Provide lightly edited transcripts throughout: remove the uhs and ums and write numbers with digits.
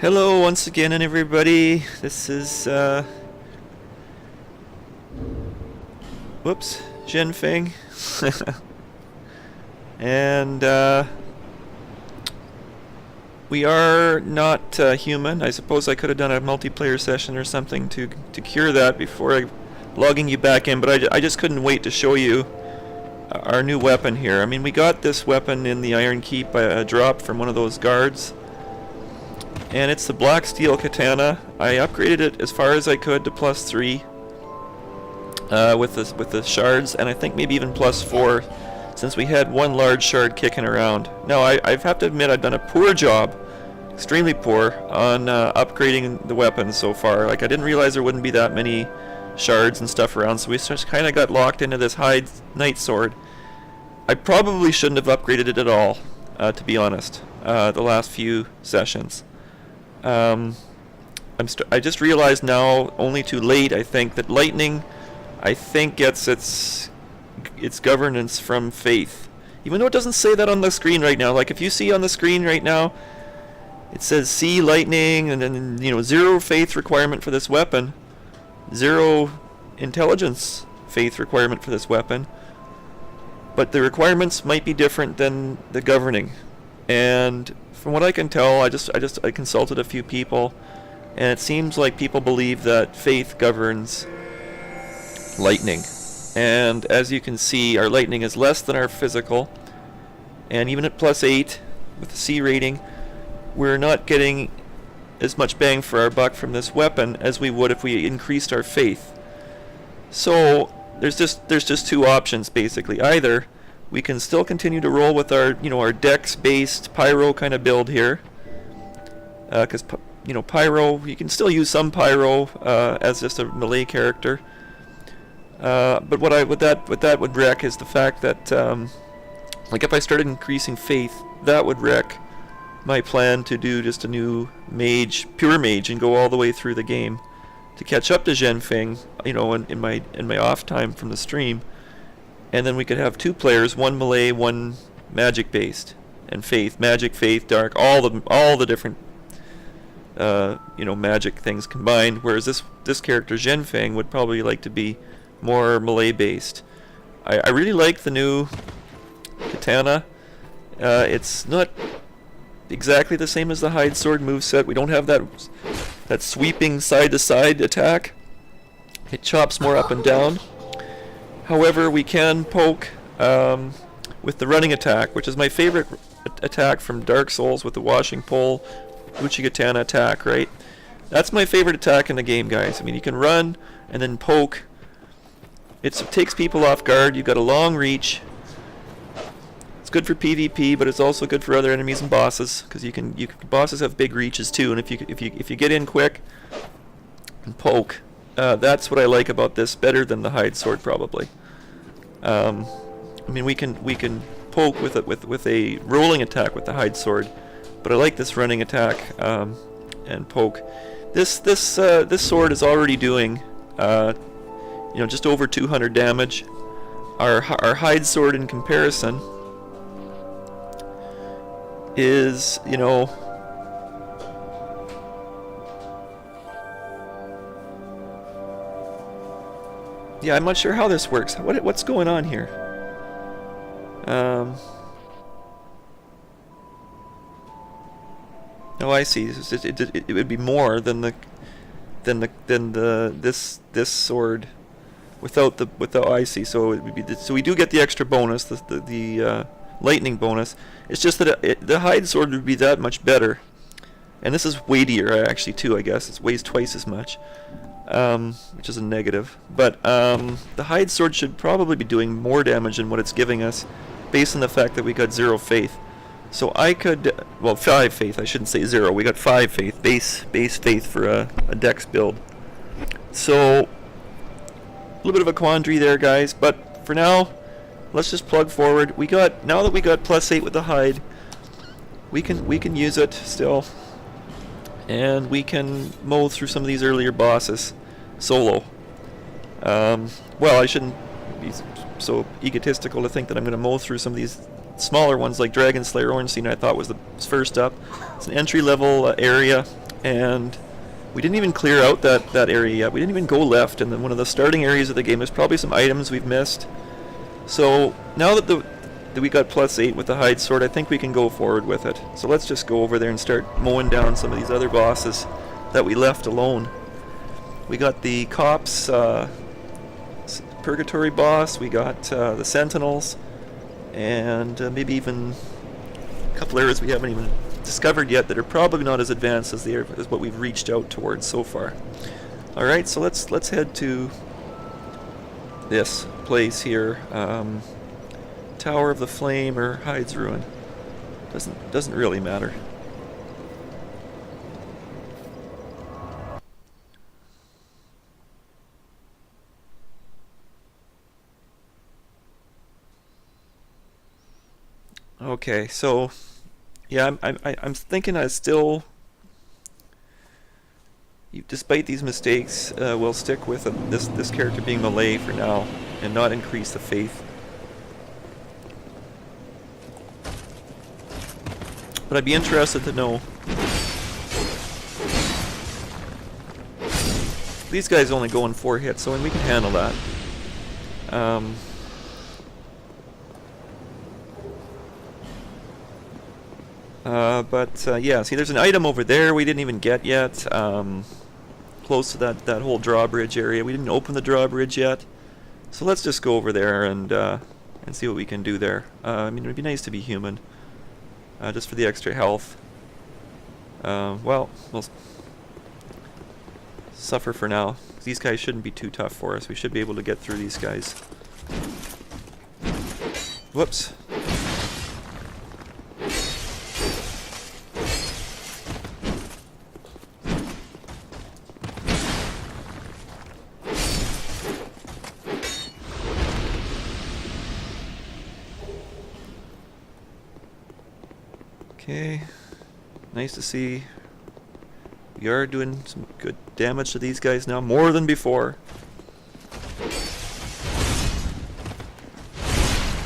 Hello once again, and everybody. This is whoops, Xienfeng, and we are not human. I suppose I could have done a multiplayer session or something to cure that before logging you back in, but I just couldn't wait to show you our new weapon here. I mean, we got this weapon in the Iron Keep a drop from one of those guards. And it's the black steel katana. I upgraded it as far as I could to +3 with the shards, and I think maybe even +4 since we had one large shard kicking around. Now I have to admit I've done a poor job, extremely poor, on upgrading the weapons so far. Like, I didn't realize there wouldn't be that many shards and stuff around, so we just kind of got locked into this Heide Knight sword. I probably shouldn't have upgraded it at all, to be honest, the last few sessions. I just realized now, only too late, I think, that lightning, I think, gets its governance from faith. Even though it doesn't say that on the screen right now. Like, if you see on the screen right now, it says see lightning, and then, you know, 0 faith requirement for this weapon, 0 intelligence faith requirement for this weapon. But the requirements might be different than the governing. And from what I can tell, I consulted a few people, and it seems like people believe that faith governs lightning. And as you can see, our lightning is less than our physical, and even at +8 with the C rating, we're not getting as much bang for our buck from this weapon as we would if we increased our faith. So there's just two options basically. Either we can still continue to roll with our, our dex-based pyro kind of build here, because pyro, you can still use some pyro as just a melee character. But what that would wreck is the fact that, like, if I started increasing faith, that would wreck my plan to do just a new mage, pure mage, and go all the way through the game to catch up to Xienfeng, in my off time from the stream. And then we could have 2 players, 1 melee, 1 magic based, and faith, magic, faith, dark, all the different magic things combined. Whereas this character Xienfeng would probably like to be more melee based. I really like the new katana. It's not exactly the same as the Heide sword moveset. We don't have that sweeping side to side attack. It chops more up and down. However, we can poke with the running attack, which is my favorite attack from Dark Souls, with the washing pole, Uchigatana attack, right? That's my favorite attack in the game, guys. I mean, you can run and then poke. It takes people off guard. You've got a long reach. It's good for PvP, but it's also good for other enemies and bosses, because bosses have big reaches too. And if you get in quick and poke, that's what I like about this better than the Heide sword, probably. I mean, we can poke with a rolling attack with the Heide sword, but I like this running attack and poke. This sword is already doing just over 200 damage. Our Heide sword, in comparison, is yeah, I'm not sure how this works. What's going on here? Oh, I see. It would be more than this sword without the I see. So it would be so we do get the extra bonus, the lightning bonus. It's just that the Heide sword would be that much better, and this is weightier actually too. I guess it weighs twice as much. Which is a negative, but the Heide sword should probably be doing more damage than what it's giving us, based on the fact that we got 0 faith. So I could, 5 faith, I shouldn't say 0, we got 5 faith, base faith for a dex build. So, a little bit of a quandary there, guys, but for now, let's just plug forward. Now that we got +8 with the Heide, we can use it still. And we can mow through some of these earlier bosses solo. Well, I shouldn't be so egotistical to think that I'm going to mow through some of these smaller ones like Dragonslayer Ornstein. I thought was the first up. It's an entry-level area and we didn't even clear out that area yet. We didn't even go left, and then one of the starting areas of the game, there's probably some items we've missed. So now that we got +8 with the Heide sword, I think we can go forward with it. So let's just go over there and start mowing down some of these other bosses that we left alone. We got the Cops Purgatory boss, we got the Sentinels, and maybe even a couple areas we haven't even discovered yet that are probably not as advanced as what we've reached out towards so far. Alright, so let's head to this place here. Tower of the Flame or Heide's Ruin. Doesn't really matter. Okay, so yeah, I'm thinking I still, despite these mistakes, will stick with this character being melee for now and not increase the faith. But I'd be interested to know. These guys only go in 4 hits, so we can handle that. Yeah, see, there's an item over there we didn't even get yet, close to that whole drawbridge area. We didn't open the drawbridge yet, so let's just go over there and see what we can do there. I mean, it'd be nice to be human, just for the extra health. Well, we'll suffer for now. These guys shouldn't be too tough for us. We should be able to get through these guys. Whoops. Okay, nice to see we are doing some good damage to these guys now, more than before.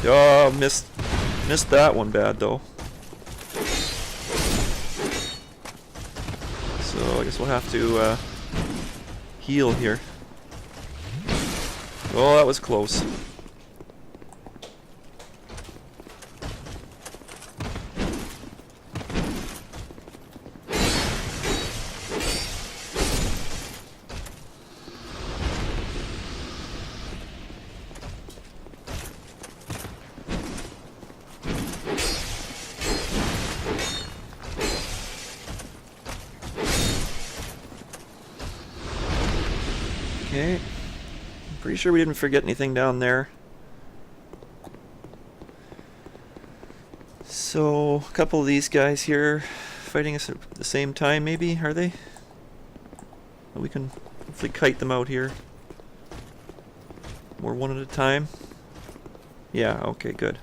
Oh, missed that one bad though. So I guess we'll have to heal here. Oh, that was close. Okay, I'm pretty sure we didn't forget anything down there. So, a couple of these guys here fighting us at the same time, maybe, are they? We can hopefully kite them out here. More one at a time. Yeah, okay, good.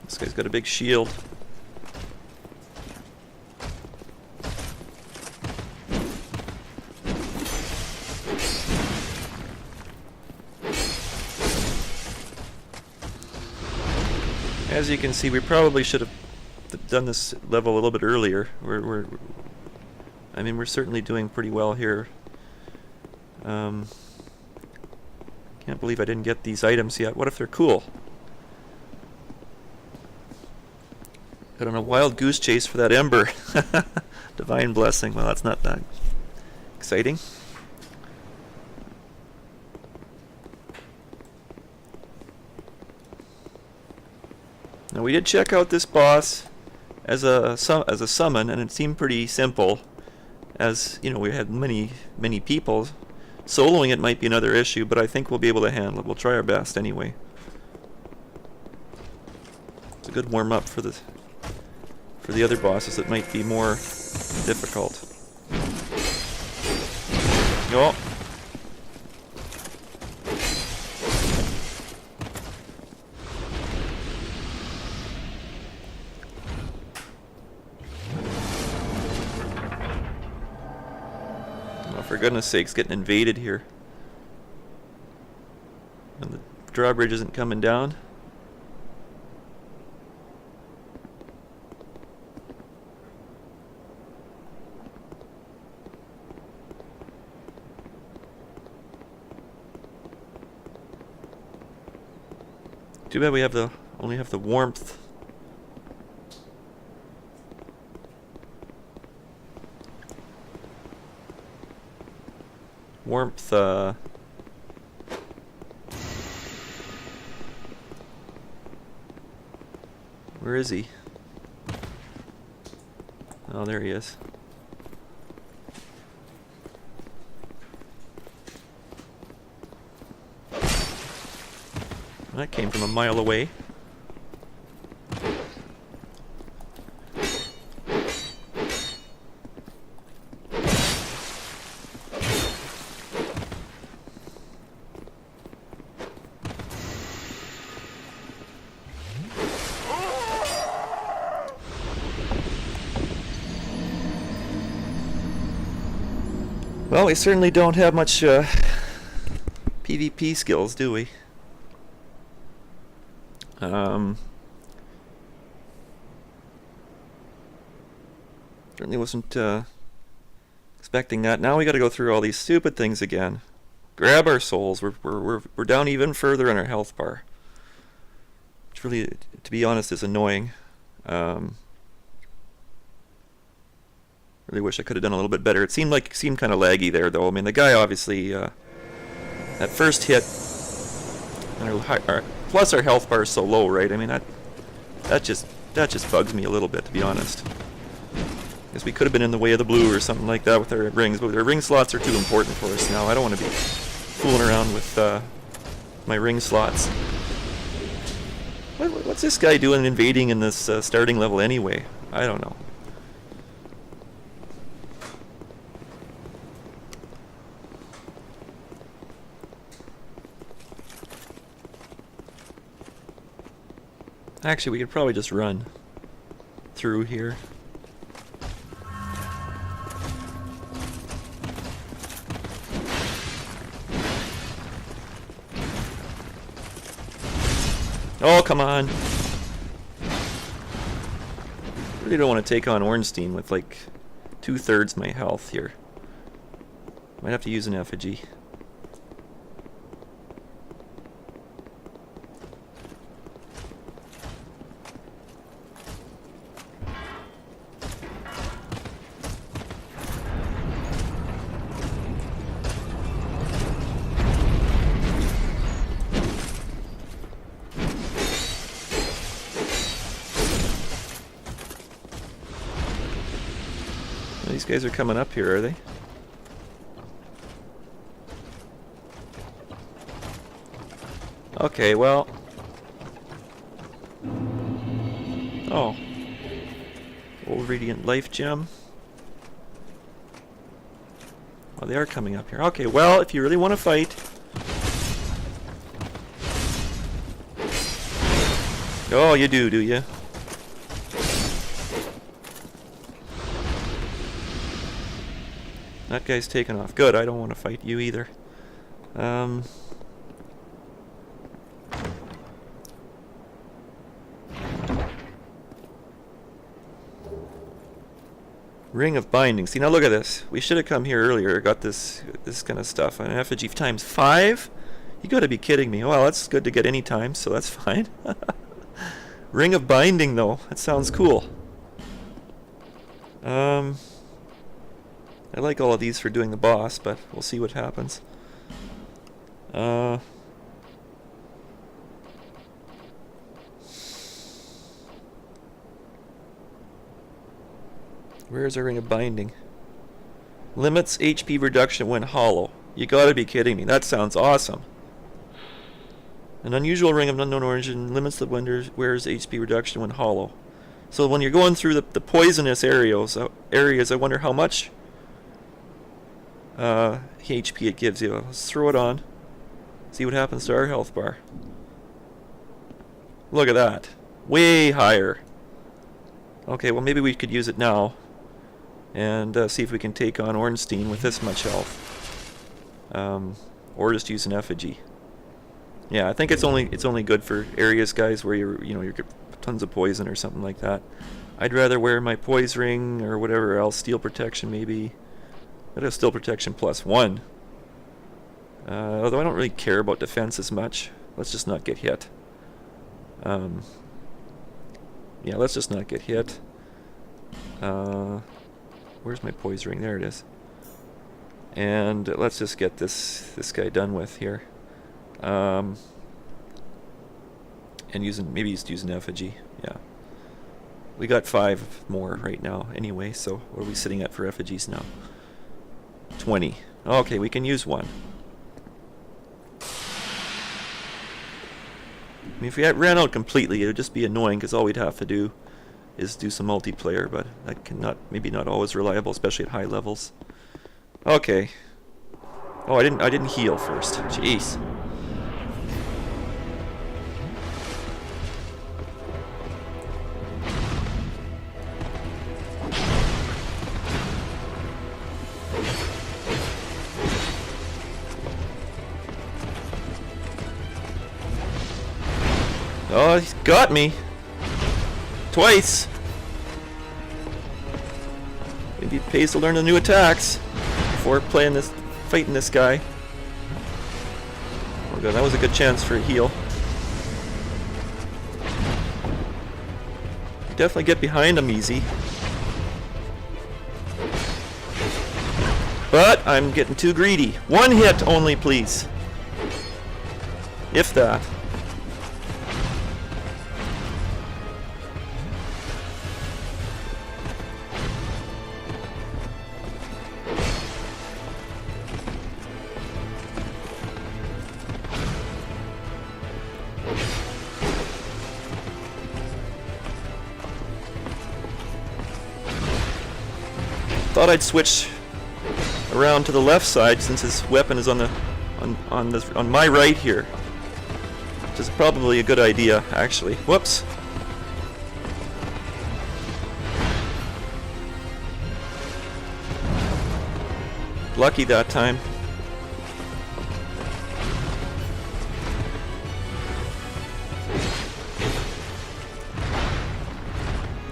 This guy's got a big shield. As you can see, we probably should have done this level a little bit earlier. I mean, we're certainly doing pretty well here. Can't believe I didn't get these items yet. What if they're cool? Got on a wild goose chase for that ember. Divine blessing. Well, that's not that exciting. Now we did check out this boss as a summon, and it seemed pretty simple. As you know, we had many people. Soloing it might be another issue, but I think we'll be able to handle it. We'll try our best anyway. It's a good warm up for the other bosses that might be more difficult. Oh. for goodness sakes, getting invaded here. And the drawbridge isn't coming down. Too bad we have only have the warmth. Where is he? Oh, there he is. That came from a mile away. Well, we certainly don't have much PvP skills, do we? Certainly wasn't expecting that. Now we got to go through all these stupid things again. Grab our souls. We're down even further on our health bar. Which really, to be honest, is annoying. Really wish I could have done a little bit better. It seemed kind of laggy there, though. I mean, the guy obviously that first hit, and plus our health bar is so low, right? I mean, that just bugs me a little bit, to be honest. Guess we could have been in the way of the blue or something like that with our rings, but our ring slots are too important for us now. I don't want to be fooling around with my ring slots. What's this guy doing invading in this starting level anyway? I don't know. Actually, we could probably just run through here. Oh, come on. Really don't want to take on Ornstein with like 2/3 my health here. Might have to use an effigy. These guys are coming up here, are they? Okay, well... Oh. Old Radiant Life Gem. Oh, they are coming up here. Okay, well, if you really want to fight... Oh, you do you? That guy's taken off. Good, I don't want to fight you either. Ring of Binding. See, now look at this. We should have come here earlier. Got this kind of stuff. An effigy times 5? You gotta be kidding me. Well, that's good to get any time, so that's fine. Ring of Binding, though. That sounds cool. I like all of these for doing the boss, but we'll see what happens. Where's our Ring of Binding? Limits HP reduction when hollow. You gotta be kidding me. That sounds awesome. An unusual ring of unknown origin limits the wearer's HP reduction when hollow. So when you're going through the poisonous areas, I wonder how much HP it gives you. Let's throw it on. See what happens to our health bar. Look at that. Way higher. Okay, well maybe we could use it now. and see if we can take on Ornstein with this much health, or just use an effigy. Yeah, I think it's only good for areas, guys, where you get tons of poison or something like that. I'd rather wear my poise ring or whatever else, steel protection maybe. But have steel protection +1. Although I don't really care about defense as much. Let's just not get hit. Yeah, let's just not get hit. Where's my poise ring? There it is. And let's just get this guy done with here. And maybe just use an effigy. Yeah. We got 5 more right now anyway, so what are we sitting at for effigies now? 20. Okay, we can use 1. I mean, if we ran out completely, it would just be annoying, because all we'd have to do is do some multiplayer, but that maybe not always reliable, especially at high levels. Okay. Oh, I didn't heal first. Jeez. Oh, he's got me. Twice. Maybe it pays to learn the new attacks before fighting this guy. Oh god, that was a good chance for a heal. Definitely get behind him easy. But I'm getting too greedy. 1 hit only, please. If that. Thought I'd switch around to the left side since his weapon is on my right here, which is probably a good idea, actually. Whoops. Lucky that time.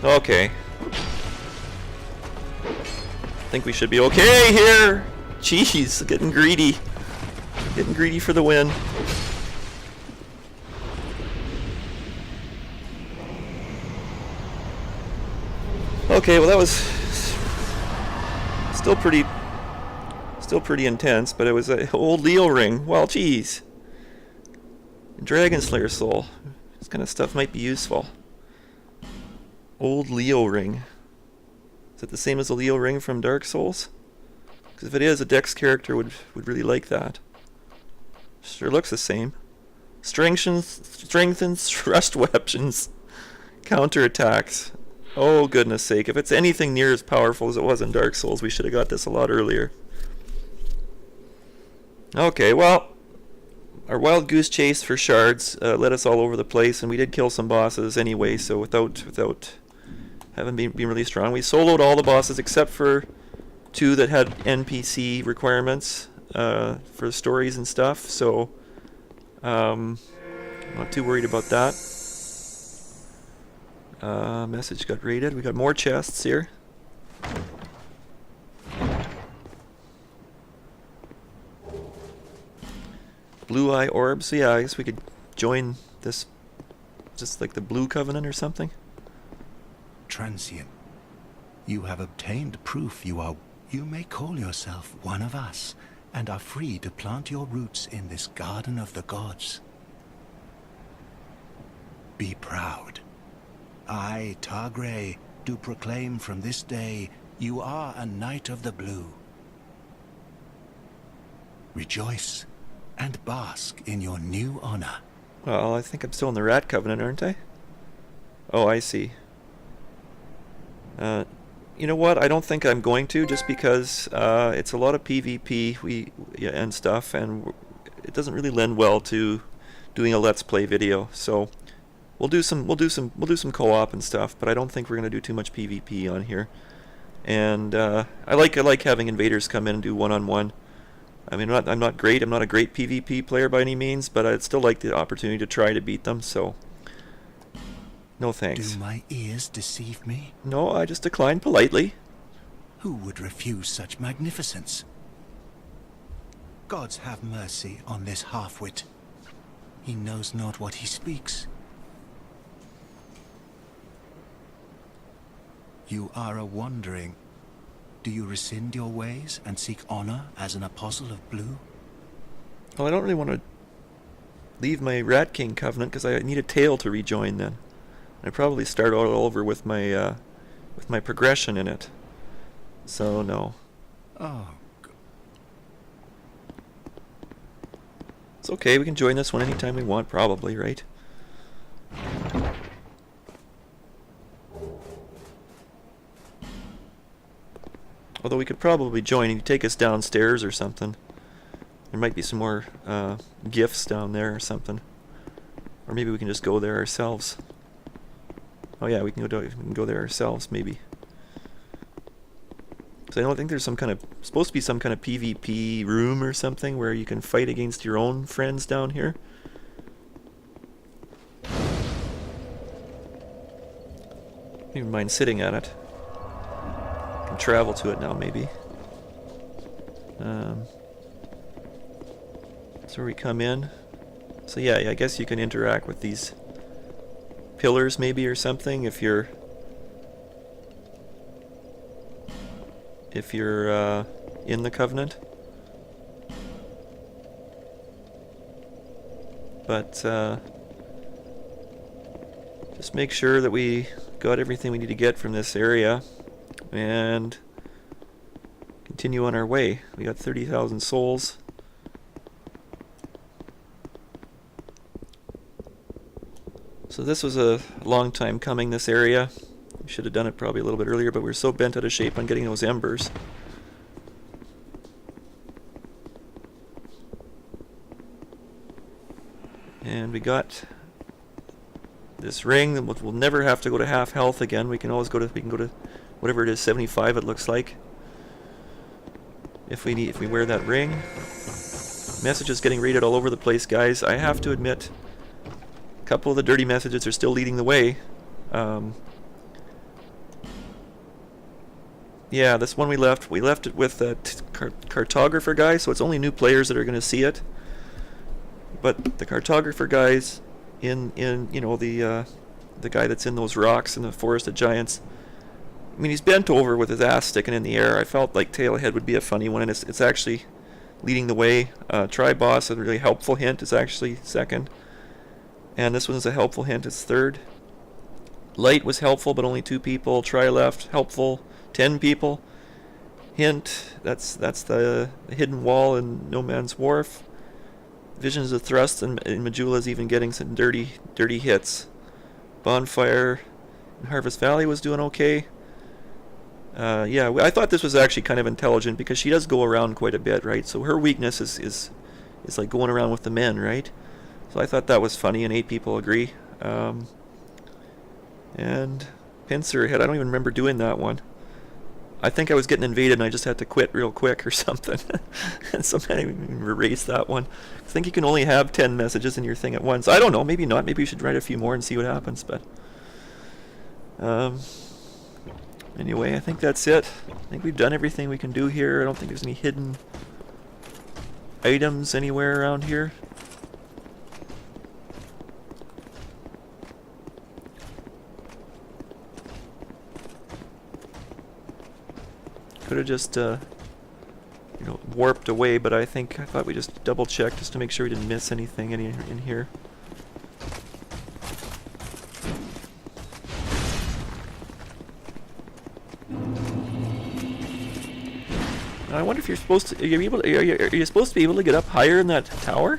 Okay. I think we should be okay here. Jeez, getting greedy. Getting greedy for the win. Okay, well that was still pretty intense, but it was an old Leo ring. Well, geez. Dragonslayer soul. This kind of stuff might be useful. Old Leo ring. Is it the same as the Leo ring from Dark Souls? Because if it is, a Dex character would really like that. Sure looks the same. Strengthens thrust weapons. Counterattacks. Oh, goodness sake. If it's anything near as powerful as it was in Dark Souls, we should have got this a lot earlier. Okay, well, our wild goose chase for shards led us all over the place, and we did kill some bosses anyway, so without having been really strong. We soloed all the bosses except for 2 that had NPC requirements for stories and stuff, so I'm not too worried about that. Message got raided. We got more chests here. Blue eye orbs. So yeah, I guess we could join this, just like the Blue Covenant or something. Transient, you have obtained proof you may call yourself one of us, and are free to plant your roots in this garden of the gods. Be proud. I, Targray, do proclaim from this day you are a Knight of the Blue. Rejoice and bask in your new honor. Well, I think I'm still in the Rat Covenant, aren't I? Oh, I see. You know what? I don't think I'm going to, just because it's a lot of PvP and stuff, and it doesn't really lend well to doing a Let's Play video. So we'll do some co-op and stuff, but I don't think we're going to do too much PvP on here. And I like having invaders come in and do one-on-one. I mean, I'm not great. I'm not a great PvP player by any means, but I'd still like the opportunity to try to beat them. So, no thanks. Do my ears deceive me? No, I just declined politely. Who would refuse such magnificence? Gods have mercy on this half-wit. He knows not what he speaks. You are a wandering. Do you rescind your ways and seek honor as an apostle of blue? Well, I don't really want to leave my Rat King covenant because I need a tail to rejoin then. I'd probably start all over with my progression in it. So no. Oh. It's okay, we can join this one anytime we want, probably, right? Although we could probably join, he'd take us downstairs or something. There might be some more gifts down there or something. Or maybe we can just go there ourselves. Oh yeah, we can go there ourselves, maybe. So I don't think there's supposed to be some kind of PvP room or something where you can fight against your own friends down here. I don't even mind sitting at it. I can travel to it now, maybe. So we come in. So yeah, I guess you can interact with these pillars maybe or something if you're in the Covenant. But just make sure that we got everything we need to get from this area and continue on our way. We got 30,000 souls. So this was a long time coming, this area. We should have done it probably a little bit earlier, but we were so bent out of shape on getting those embers. And we got this ring that we'll never have to go to half health again. We can go to whatever it is, 75 it looks like. If we wear that ring. Messages getting raided all over the place, guys. I have to admit, a couple of the dirty messages are still leading the way. Yeah, this one we left it with that cartographer guy, so it's only new players that are going to see it. But the cartographer guys in you know, the guy that's in those rocks in the Forest of Giants, I mean, he's bent over with his ass sticking in the air. I felt like Tailhead would be a funny one, and it's actually leading the way. Tri-Boss, a really helpful hint, is actually second. And this one's a helpful hint, it's third. Light was helpful, but only 2 people. Tri-Left, helpful, 10 people. Hint, that's the hidden wall in No Man's Wharf. Visions of Thrust, and Majula's even getting some dirty hits. Bonfire in Harvest Valley was doing okay. Yeah, I thought this was actually kind of intelligent because she does go around quite a bit, right? So her weakness is like going around with the men, right? So I thought that was funny, and 8 people agree. And Pincer Head, I don't even remember doing that one. I think I was getting invaded and I just had to quit real quick or something. And somebody erased that one. I think you can only have 10 messages in your thing at once. I don't know, maybe not. Maybe you should write a few more and see what happens. But anyway, I think that's it. I think we've done everything we can do here. I don't think there's any hidden items anywhere around here. Could have just, warped away, but I thought we just double checked just to make sure we didn't miss anything in here. I wonder if you're supposed to. Are you supposed to be able to get up higher in that tower?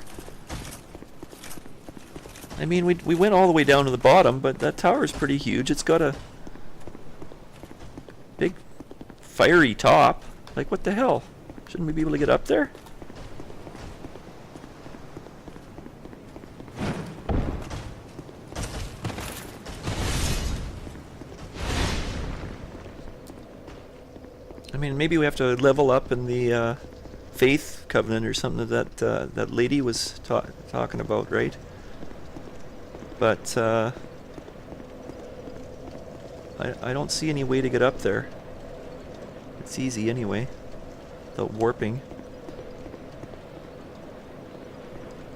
I mean, we went all the way down to the bottom, but that tower is pretty huge. It's got a big fiery top. Like, what the hell? Shouldn't we be able to get up there? I mean, maybe we have to level up in the faith covenant or something that that lady was talking about, right? But I don't see any way to get up there. It's easy anyway, without warping.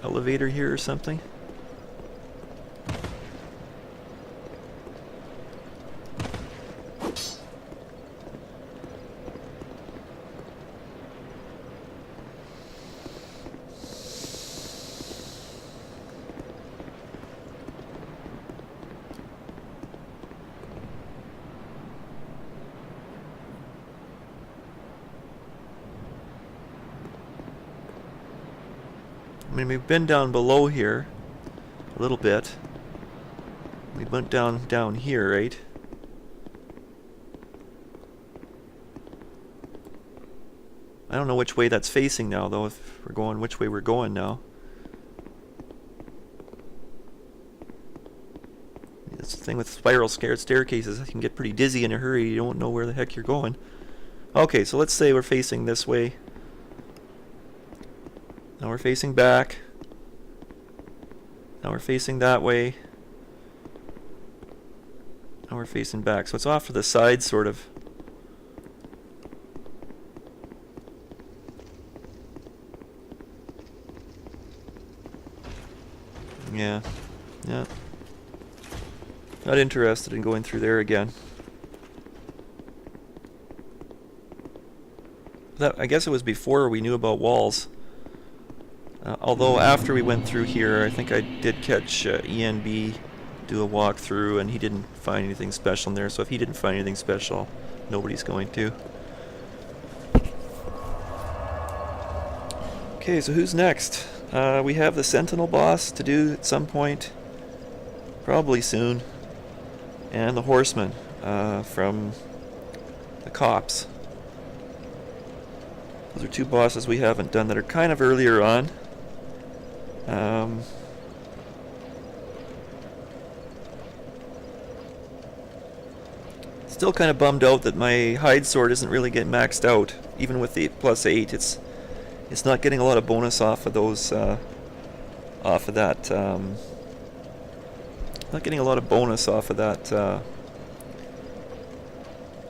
Elevator here or something? I mean, we've been down below here a little bit. We went down here, right? I don't know which way that's facing now, though, if we're going which way we're going now. That's the thing with spiral staircases. You can get pretty dizzy in a hurry. You don't know where the heck you're going. Okay, so let's say we're facing this way. Now we're facing back. Now we're facing that way. Now we're facing back. So it's off to the side, sort of. Yeah. Yeah. Not interested in going through there again. That, I guess it was before we knew about walls. Although after we went through here, I think I did catch ENB do a walkthrough, and he didn't find anything special in there. So if he didn't find anything special, nobody's going to. Okay, so who's next? We have the Sentinel boss to do at some point, probably soon, and the Horseman from the Cops. Those are two bosses we haven't done that are kind of earlier on. Still kind of bummed out that my hide sword isn't really getting maxed out, even with the +8. It's not getting a lot of bonus off of those, off of that. Not getting a lot of bonus off of that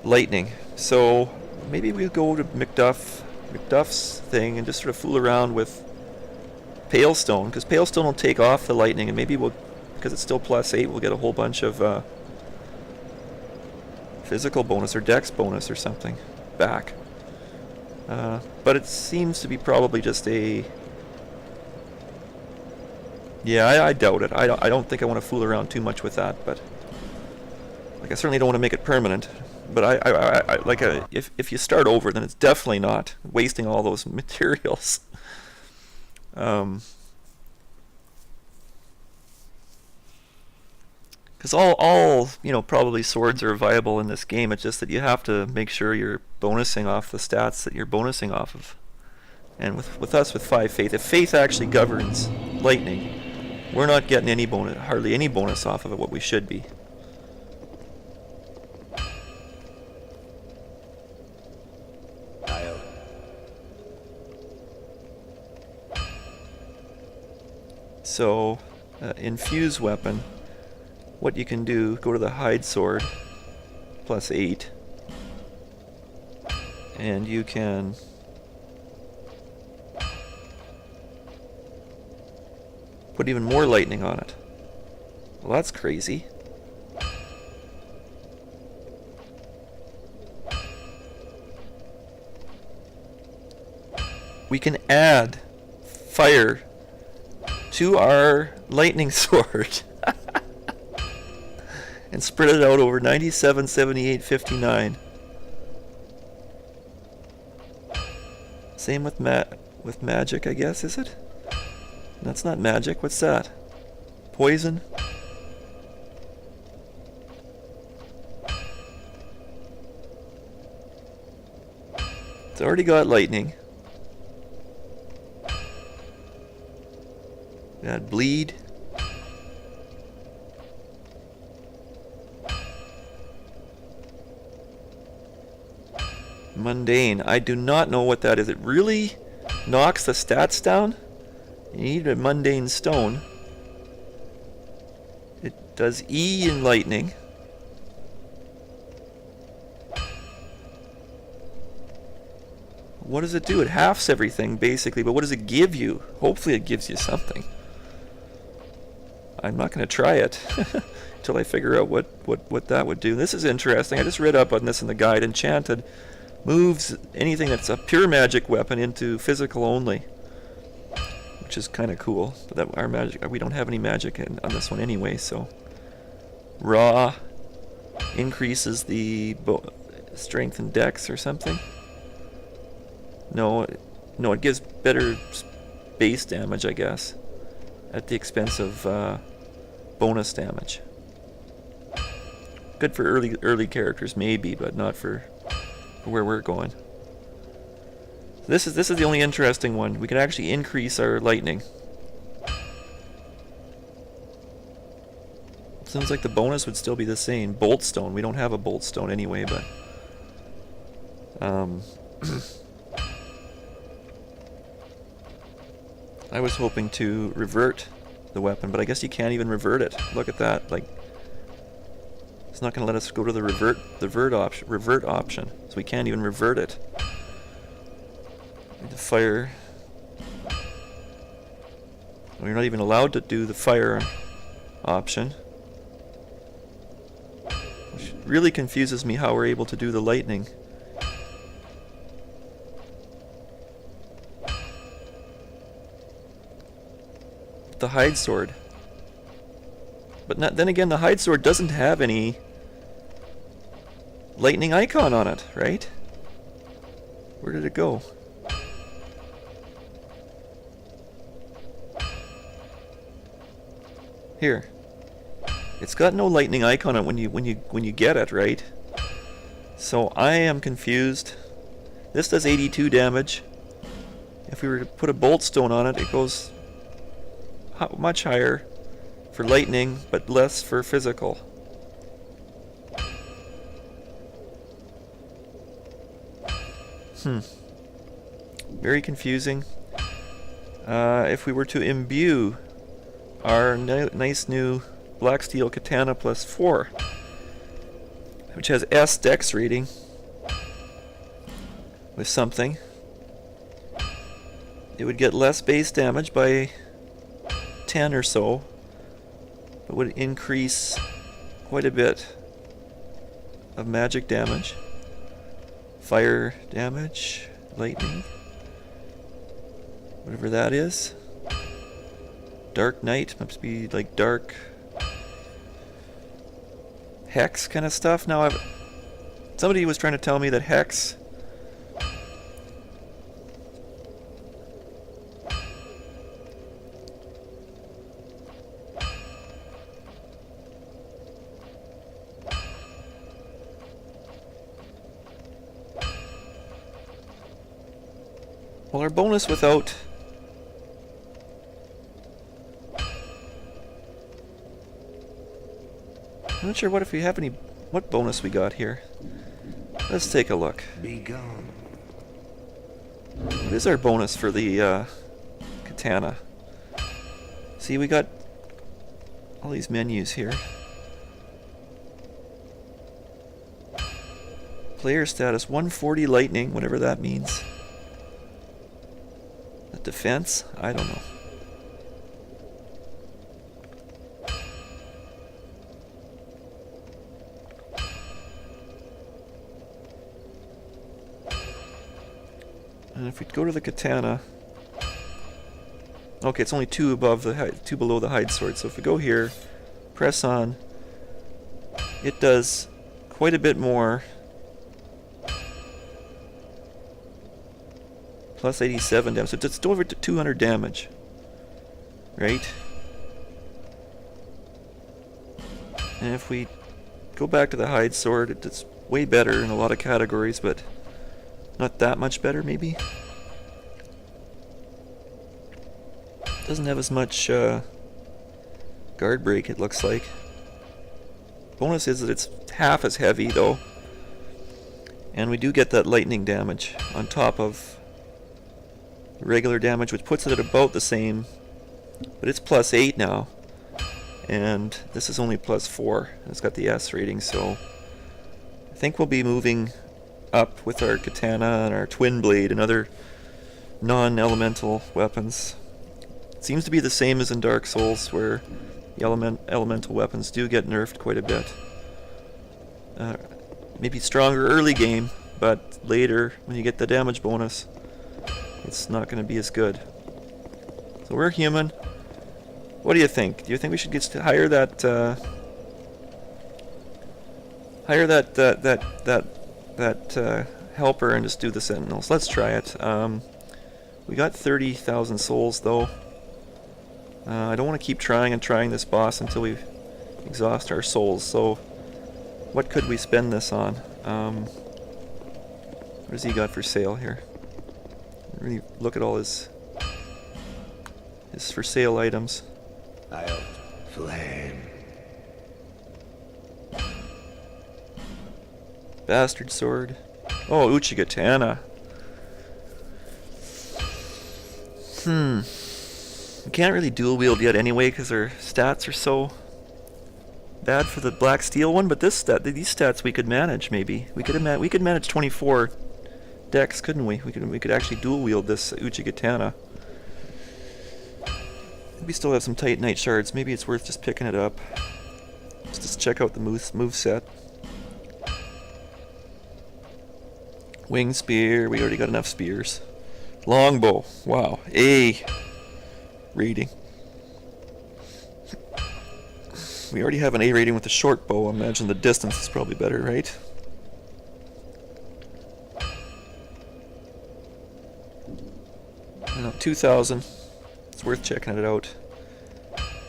lightning. So maybe we'll go to McDuff's thing and just sort of fool around with Palestone, because Palestone will take off the lightning, and maybe we'll, because it's still +8, we'll get a whole bunch of physical bonus or dex bonus or something back. But it seems to be probably just a... Yeah, I doubt it. I don't think I want to fool around too much with that, but... Like, I certainly don't want to make it permanent. But I like, if you start over, then it's definitely not wasting all those materials. Because all you know, probably swords are viable in this game. It's just that you have to make sure you're bonusing off the stats that you're bonusing off of. And with us, with 5 faith, if faith actually governs lightning, we're not getting any bonus, hardly any bonus off of it. What we should be. So, infuse weapon. What you can do, go to the hide sword, +8, and you can put even more lightning on it. Well, that's crazy. We can add fire to our lightning sword. And spread it out over 97, 78, 59. Same with magic, I guess, is it? That's not magic. What's that? Poison? It's already got lightning. Add bleed. Mundane. I do not know what that is. It really knocks the stats down? You need a mundane stone. It does E in lightning. What does it do? It halves everything, basically, but what does it give you? Hopefully it gives you something. I'm not going to try it until I figure out what that would do. This is interesting. I just read up on this in the guide. Enchanted moves anything that's a pure magic weapon into physical only, which is kind of cool. But that our magic, we don't have any magic on this one anyway, so. Raw increases the strength and dex or something. No, it gives better base damage, I guess, at the expense of bonus damage. Good for early characters, maybe, but not for where we're going. This is the only interesting one. We can actually increase our lightning. Sounds like the bonus would still be the same. Bolt stone. We don't have a bolt stone anyway, but I was hoping to revert the weapon, but I guess you can't even revert it. Look at that. Like, it's not going to let us go to the revert option. So we can't even revert it. The fire. We're not even allowed to do the fire option. Which really confuses me how we're able to do the lightning. The hide sword. But then again, the hide sword doesn't have any lightning icon on it, right? Where did it go? Here. It's got no lightning icon on it when you get it, right? So I am confused. This does 82 damage. If we were to put a bolt stone on it, it goes much higher for lightning, but less for physical. Very confusing. If we were to imbue our nice new black steel katana +4, which has S dex rating, with something, it would get less base damage by 10 or so, but would increase quite a bit of magic damage, fire damage, lightning, whatever that is. Dark Knight must be like dark hex kind of stuff. Now somebody was trying to tell me that hex well, our bonus without I'm not sure what if we have any what bonus we got here. Let's take a look. Be gone. What is our bonus for the katana? See, we got all these menus here. Player status 140 lightning, whatever that means. The defense? I don't know. And if we go to the katana, okay, it's only 2 above the 2 below the hide sword. So if we go here, press on, it does quite a bit more. Plus 87 damage, so it's over to 200 damage, right? And if we go back to the hide sword, it's way better in a lot of categories, but not that much better, maybe. Doesn't have as much guard break, it looks like. Bonus is that it's half as heavy, though. And we do get that lightning damage on top of regular damage, which puts it at about the same. But it's +8 now. And this is only +4. It's got the S rating, so I think we'll be moving up with our katana and our twin blade and other non-elemental weapons. It seems to be the same as in Dark Souls, where the elemental weapons do get nerfed quite a bit. Maybe stronger early game, but later, when you get the damage bonus, it's not going to be as good. So we're human. What do you think? Do you think we should get to hire that helper and just do the sentinels? Let's try it. We got 30,000 souls though. I don't want to keep trying this boss until we exhaust our souls. So, what could we spend this on? What has he got for sale here? Really look at all his for sale items. I'll flame. Bastard sword. Oh, Uchigatana. We can't really dual wield yet anyway because our stats are so bad for the black steel one. But these stats we could manage. Maybe we could manage 24 decks, couldn't we? We could actually dual wield this Uchigatana. We still have some Titanite shards. Maybe it's worth just picking it up. Just check out the move set. Wing spear. We already got enough spears. Longbow. Wow. A rating. We already have an A rating with the short bow. I imagine the distance is probably better, right? I don't know, 2,000. It's worth checking it out.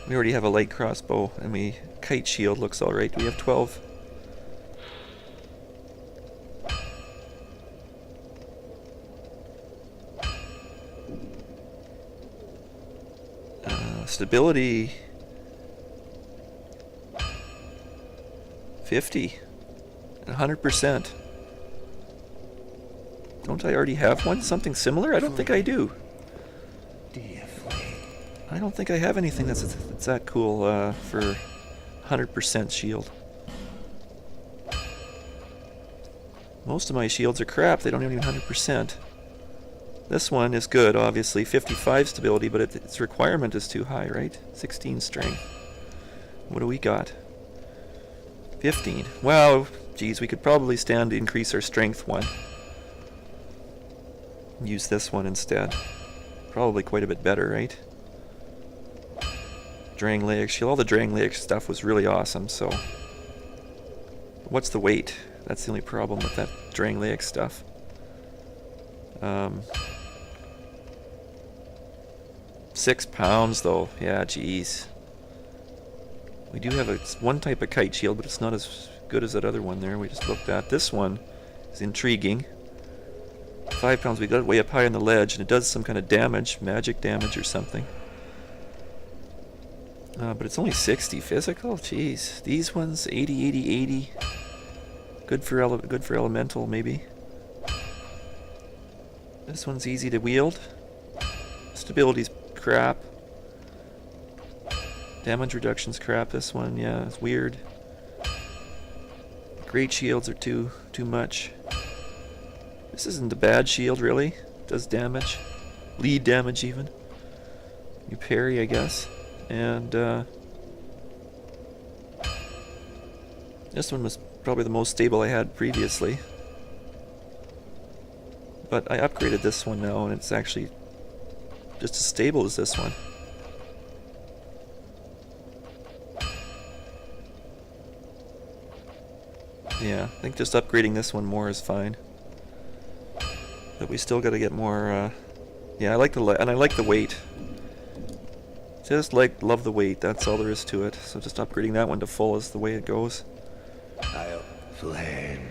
We already have a light crossbow, and kite shield looks alright. We have 12. Stability 50. 100%. Don't I already have one? Something similar? I don't think I do. I don't think I have anything that's that cool for 100% shield. Most of my shields are crap. They don't even 100%. This one is good, obviously. 55 stability, but its requirement is too high, right? 16 strength. What do we got? 15. Wow, geez, we could probably stand to increase our strength one. Use this one instead. Probably quite a bit better, right? Dragonslayer shield. All the Dragonslayer stuff was really awesome, so... What's the weight? That's the only problem with that Dragonslayer stuff. 6 pounds, though. Yeah, geez. We do have one type of kite shield, but it's not as good as that other one there we just looked at. This one is intriguing. 5 pounds. We got it way up high on the ledge, and it does some kind of damage, magic damage or something. But it's only 60 physical. Jeez, these ones 80, 80, 80. Good for elemental, maybe. This one's easy to wield. Stability's crap. Damage reduction's crap. This one, yeah, it's weird. Great shields are too much. This isn't a bad shield, really. Does damage. Lead damage, even. You parry, I guess. And this one was probably the most stable I had previously. But I upgraded this one now, and it's actually just as stable as this one. Yeah, I think just upgrading this one more is fine. But we still got to get more. Yeah, I like the weight. Just love the weight. That's all there is to it. So just upgrading that one to full is the way it goes. I'll flame.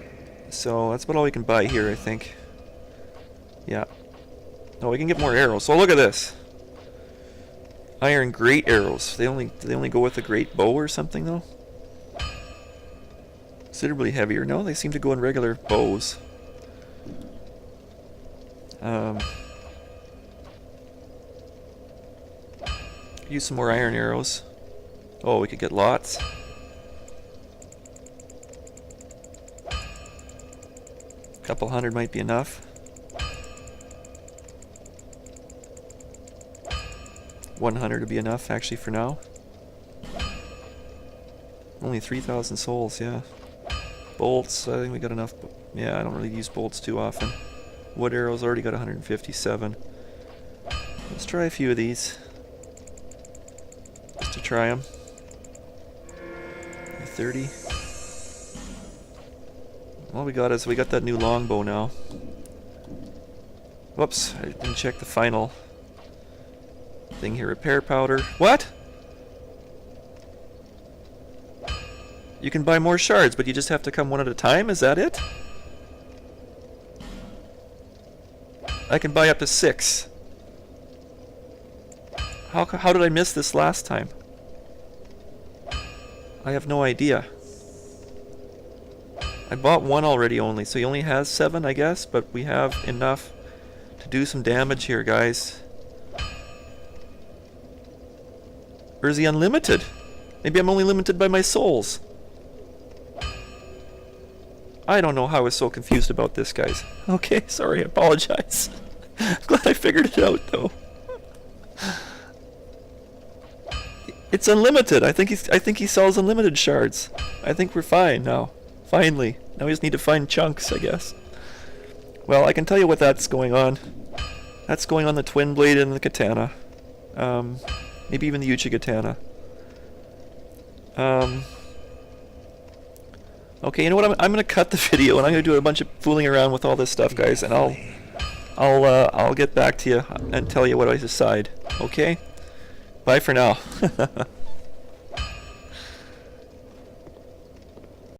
So that's about all we can buy here, I think. Yeah. Oh, we can get more arrows. So look at this. Iron great arrows. They only go with a great bow or something though. Considerably heavier. No, they seem to go in regular bows. Use some more iron arrows. Oh, we could get lots. Couple hundred might be enough. 100 would be enough, actually, for now. Only 3,000 souls, yeah. Bolts, I think we got enough. Yeah, I don't really use bolts too often. Wood arrows already got 157. Let's try a few of these. Just to try them. 30. All we got is we got that new longbow now. Whoops, I didn't check the final thing here. Repair powder. What? You can buy more shards, but you just have to come one at a time? Is that it? I can buy up to 6. How did I miss this last time? I have no idea. I bought one already only, so he only has 7, I guess, but we have enough to do some damage here, guys. Or is he unlimited? Maybe I'm only limited by my souls. I don't know how I was so confused about this, guys. Okay, sorry, I apologize. Glad I figured it out, though. It's unlimited. I think he sells unlimited shards. I think we're fine now. Finally. Now we just need to find chunks, I guess. Well, I can tell you what that's going on. That's going on the twin blade and the katana. Maybe even the Uchi katana. Okay, you know what? I'm gonna cut the video and I'm gonna do a bunch of fooling around with all this stuff, guys, and I'll get back to you and tell you what I decide. Okay? Bye for now.